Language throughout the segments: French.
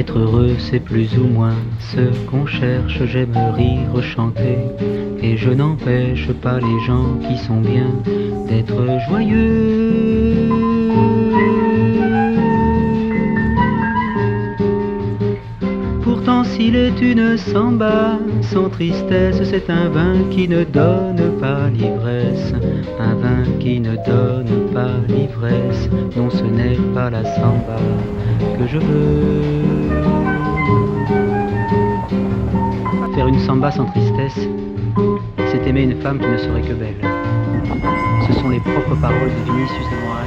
Être heureux c'est plus ou moins ce qu'on cherche, j'aime rire, chanter, et je n'empêche pas les gens qui sont bien d'être joyeux. Pourtant s'il est une samba, sans tristesse, c'est un vin qui ne donne pas l'ivresse. Un vin qui ne donne pas l'ivresse. Non, ce n'est pas la samba que je veux. Faire une samba sans tristesse, c'est aimer une femme qui ne serait que belle. Ce sont les propres paroles de Vinicius de Moraes.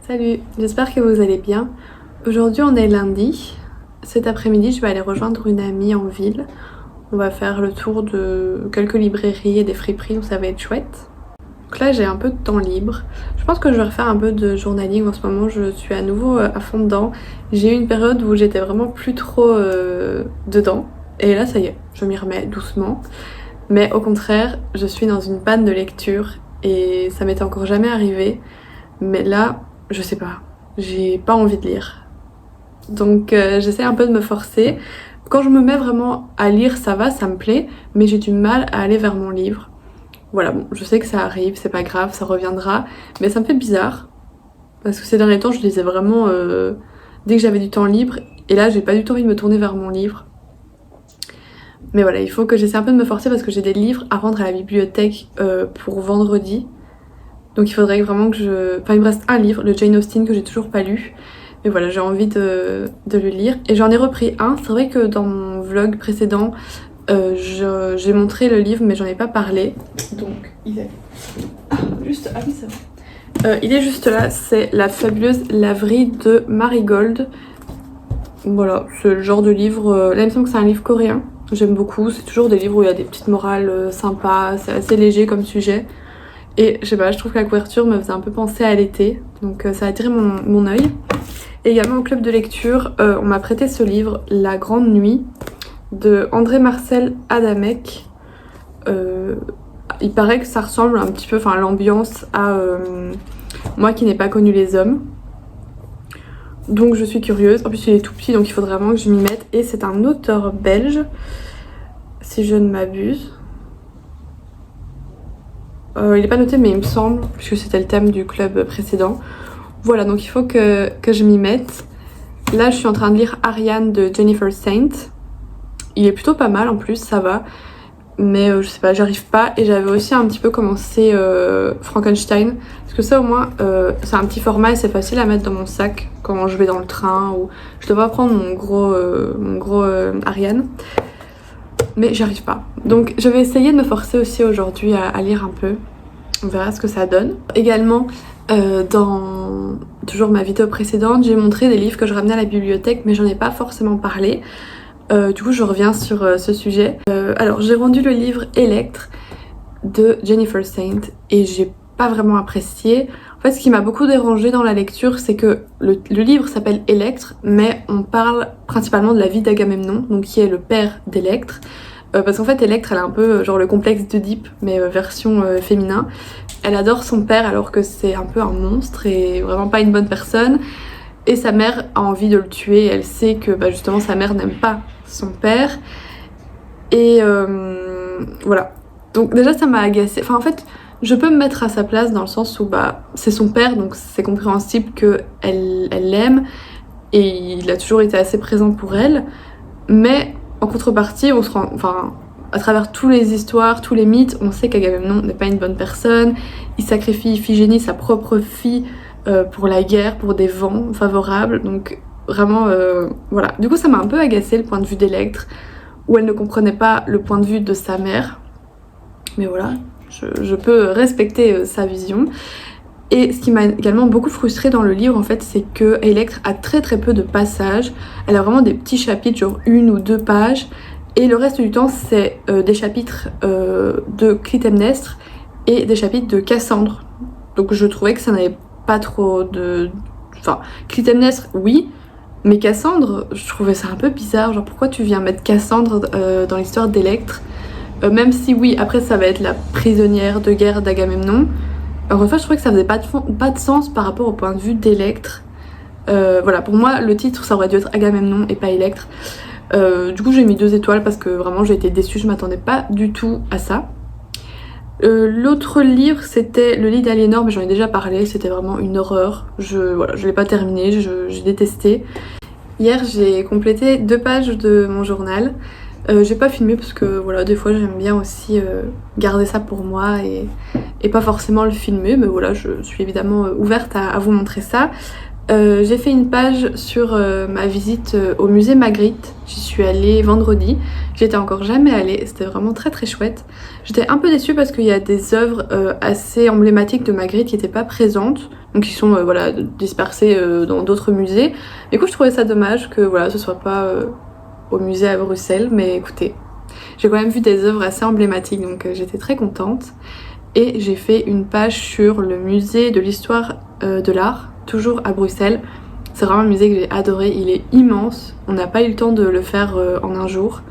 Salut, j'espère que vous allez bien. Aujourd'hui on est lundi. Cet après-midi je vais aller rejoindre une amie en ville. On va faire le tour de quelques librairies et des friperies, donc ça va être chouette. Donc là j'ai un peu de temps libre. Je pense que je vais refaire un peu de journaling en ce moment, je suis à nouveau à fond dedans. J'ai eu une période où j'étais vraiment plus trop dedans. Et là ça y est, je m'y remets doucement. Mais au contraire, je suis dans une panne de lecture et ça m'était encore jamais arrivé. Mais là, je sais pas, j'ai pas envie de lire. Donc j'essaie un peu de me forcer. Quand je me mets vraiment à lire, ça va, ça me plaît, mais j'ai du mal à aller vers mon livre. Voilà, bon, je sais que ça arrive, c'est pas grave, ça reviendra, mais ça me fait bizarre. Parce que ces derniers temps, je lisais vraiment dès que j'avais du temps libre, et là, j'ai pas du tout envie de me tourner vers mon livre. Mais voilà, il faut que j'essaie un peu de me forcer parce que j'ai des livres à rendre à la bibliothèque pour vendredi. Donc il faudrait vraiment que je... Enfin il me reste un livre, le Jane Austen, que j'ai toujours pas lu. Mais voilà, j'ai envie de le lire. Et j'en ai repris un. C'est vrai que dans mon vlog précédent, j'ai montré le livre mais j'en ai pas parlé. Donc il est... juste... Ah oui c'est vrai. Il est juste là, c'est La fabuleuse laverie de Marigold. Voilà, c'est le genre de livre... Là il me semble que c'est un livre coréen. J'aime beaucoup, c'est toujours des livres où il y a des petites morales sympas, c'est assez léger comme sujet. Et je sais pas, je trouve que la couverture me faisait un peu penser à l'été, donc ça a attiré mon œil. Et également au club de lecture, on m'a prêté ce livre, La Grande Nuit, de André-Marcel Adamek. Il paraît que ça ressemble un petit peu, enfin l'ambiance à Moi qui n'ai pas connu les hommes. Donc je suis curieuse, en plus il est tout petit donc il faut vraiment que je m'y mette. Et c'est un auteur belge, si je ne m'abuse. Il n'est pas noté mais il me semble, puisque c'était le thème du club précédent. Voilà, donc il faut que je m'y mette. Là je suis en train de lire Ariane de Jennifer Saint. Il est plutôt pas mal en plus, ça va. Mais je sais pas, j'arrive pas. Et j'avais aussi un petit peu commencé Frankenstein. Parce que ça au moins, c'est un petit format et c'est facile à mettre dans mon sac quand je vais dans le train. Ou je dois pas prendre mon gros Ariane. Mais j'arrive pas. Donc je vais essayer de me forcer aussi aujourd'hui à lire un peu. On verra ce que ça donne. Également, dans toujours ma vidéo précédente, j'ai montré des livres que je ramenais à la bibliothèque, mais j'en ai pas forcément parlé. Du coup, je reviens sur ce sujet. Alors, j'ai rendu le livre Electre de Jennifer Saint et j'ai pas vraiment apprécié. En fait, ce qui m'a beaucoup dérangé dans la lecture, c'est que le livre s'appelle Electre, mais on parle principalement de la vie d'Agamemnon, donc qui est le père d'Electre. Parce qu'en fait, Electre, elle a un peu genre le complexe d'Oedipe, mais version féminin. Elle adore son père alors que c'est un peu un monstre et vraiment pas une bonne personne. Et sa mère a envie de le tuer. Elle sait que justement sa mère n'aime pas son père. Et voilà. Donc déjà ça m'a agacée. Enfin en fait, je peux me mettre à sa place dans le sens où c'est son père, donc c'est compréhensible qu'elle l'aime. Et il a toujours été assez présent pour elle. Mais en contrepartie, on se rend, enfin, à travers toutes les histoires, tous les mythes, on sait qu'Agamemnon n'est pas une bonne personne. Il sacrifie Iphigénie, sa propre fille, pour la guerre, pour des vents favorables. Donc vraiment, voilà. Du coup, ça m'a un peu agacé le point de vue d'Électre, où elle ne comprenait pas le point de vue de sa mère. Mais voilà, je peux respecter sa vision. Et ce qui m'a également beaucoup frustrée dans le livre, en fait, c'est que Électre a très peu de passages. Elle a vraiment des petits chapitres, genre 1 ou 2 pages. Et le reste du temps, c'est des chapitres de Clytemnestre et des chapitres de Cassandre. Donc je trouvais que ça n'avait pas trop de... Enfin, Clytemnestre, oui, mais Cassandre, je trouvais ça un peu bizarre. Genre, pourquoi tu viens mettre Cassandre dans l'histoire d'Électre, même si, oui, après, ça va être la prisonnière de guerre d'Agamemnon. Encore une fois, je trouvais que ça faisait pas de sens par rapport au point de vue d'Électre. Voilà, pour moi, le titre, ça aurait dû être Agamemnon et pas Électre. Du coup, j'ai mis 2 étoiles parce que vraiment, j'ai été déçue. Je m'attendais pas du tout à ça. L'autre livre, c'était Le lit d'Aliénor, mais j'en ai déjà parlé, c'était vraiment une horreur. Voilà, je l'ai pas terminé, j'ai détesté. Hier, j'ai complété 2 pages de mon journal. J'ai pas filmé parce que voilà, des fois j'aime bien aussi garder ça pour moi et pas forcément le filmer, mais voilà, je suis évidemment ouverte à vous montrer ça. J'ai fait une page sur ma visite au musée Magritte. J'y suis allée vendredi. J'étais encore jamais allée. C'était vraiment très chouette. J'étais un peu déçue parce qu'il y a des œuvres assez emblématiques de Magritte qui n'étaient pas présentes, donc qui sont voilà, dispersées dans d'autres musées. Du coup, je trouvais ça dommage que voilà, ce soit pas au musée à Bruxelles. Mais écoutez, j'ai quand même vu des œuvres assez emblématiques, donc j'étais très contente. Et j'ai fait une page sur le musée de l'histoire de l'art, toujours à Bruxelles. C'est vraiment un musée que j'ai adoré, il est immense. On n'a pas eu le temps de le faire en un jour.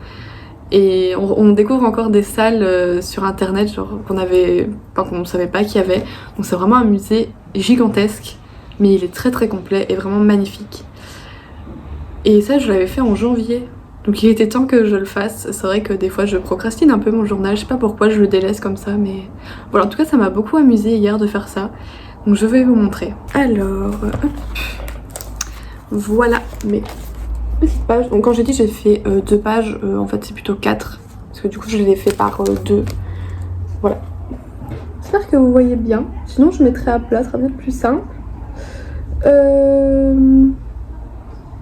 Et on découvre encore des salles sur internet genre qu'on ne savait pas qu'il y avait. Donc c'est vraiment un musée gigantesque, mais il est très complet et vraiment magnifique. Et ça, je l'avais fait en janvier. Donc il était temps que je le fasse. C'est vrai que des fois je procrastine un peu mon journal, je sais pas pourquoi je le délaisse comme ça, mais voilà, en tout cas ça m'a beaucoup amusé hier de faire ça. Donc je vais vous montrer. Alors, hop. Voilà mes petites pages. Donc quand j'ai dit j'ai fait 2 pages, en fait c'est plutôt 4. Parce que du coup je les ai fait par 2. Voilà. J'espère que vous voyez bien. Sinon je mettrai à plat, ce sera peut-être plus simple.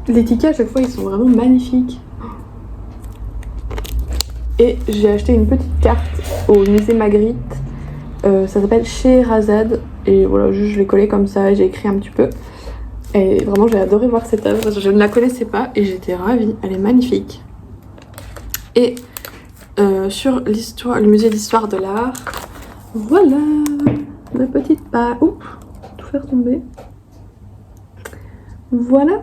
Les tickets à chaque fois ils sont vraiment magnifiques. Et j'ai acheté une petite carte au musée Magritte. Ça s'appelle Scheherazade. Et voilà, juste je l'ai collée comme ça et j'ai écrit un petit peu. Et vraiment, j'ai adoré voir cette œuvre. Je ne la connaissais pas et j'étais ravie. Elle est magnifique. Et sur le musée d'histoire de l'art, voilà ma petite page. Oups, tout faire tomber. Voilà.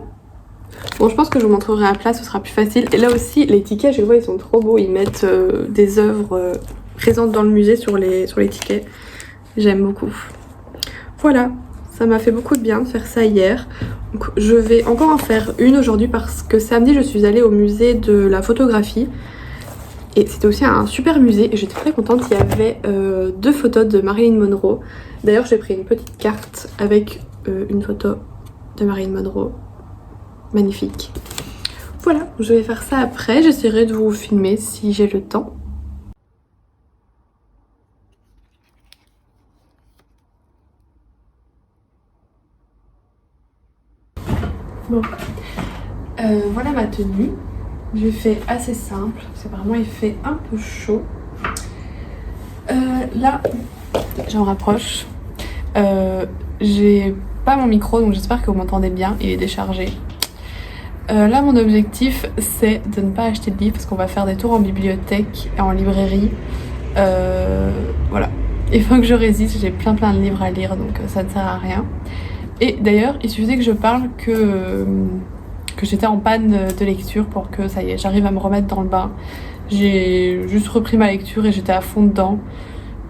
Bon, je pense que je vous montrerai à plat, ce sera plus facile. Et là aussi, les tickets, je vois, ils sont trop beaux. Ils mettent des œuvres présentes dans le musée sur les tickets. J'aime beaucoup. Voilà, ça m'a fait beaucoup de bien de faire ça hier. Donc, je vais encore en faire une aujourd'hui parce que samedi, je suis allée au musée de la photographie. Et c'était aussi un super musée et j'étais très contente. Il y avait 2 photos de Marilyn Monroe. D'ailleurs, j'ai pris une petite carte avec une photo de Marilyn Monroe. Magnifique. Voilà, je vais faire ça après. J'essaierai de vous filmer si j'ai le temps. Bon, voilà ma tenue. J'ai fait assez simple parce qu'apparemment il fait un peu chaud. Là, j'en rapproche. J'ai pas mon micro donc j'espère que vous m'entendez bien. Il est déchargé. Là, mon objectif, c'est de ne pas acheter de livres parce qu'on va faire des tours en bibliothèque et en librairie. Voilà. Il faut que je résiste, j'ai plein de livres à lire, donc ça ne sert à rien. Et d'ailleurs, il suffisait que je parle que j'étais en panne de lecture pour que, ça y est, j'arrive à me remettre dans le bain. J'ai juste repris ma lecture et j'étais à fond dedans.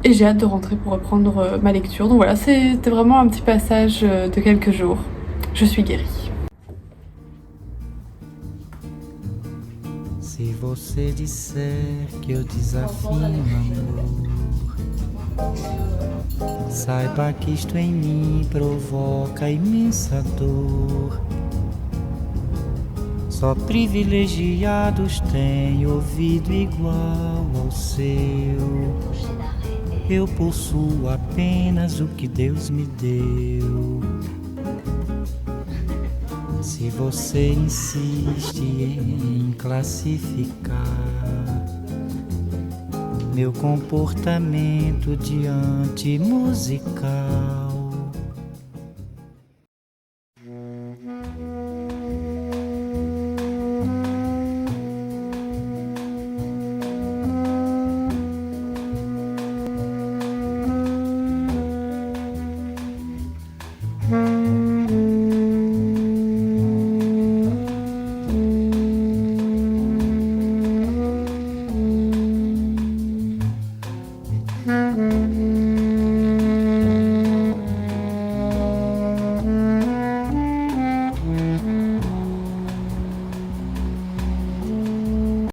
Et j'ai hâte de rentrer pour reprendre ma lecture. Donc voilà, c'était vraiment un petit passage de quelques jours. Je suis guérie. Se você disser que eu desafio amor, saiba que isto em mim provoca imensa dor. Só privilegiados têm ouvido igual ao seu. Eu possuo apenas o que Deus me deu. Se você insiste em classificar meu comportamento diante musical,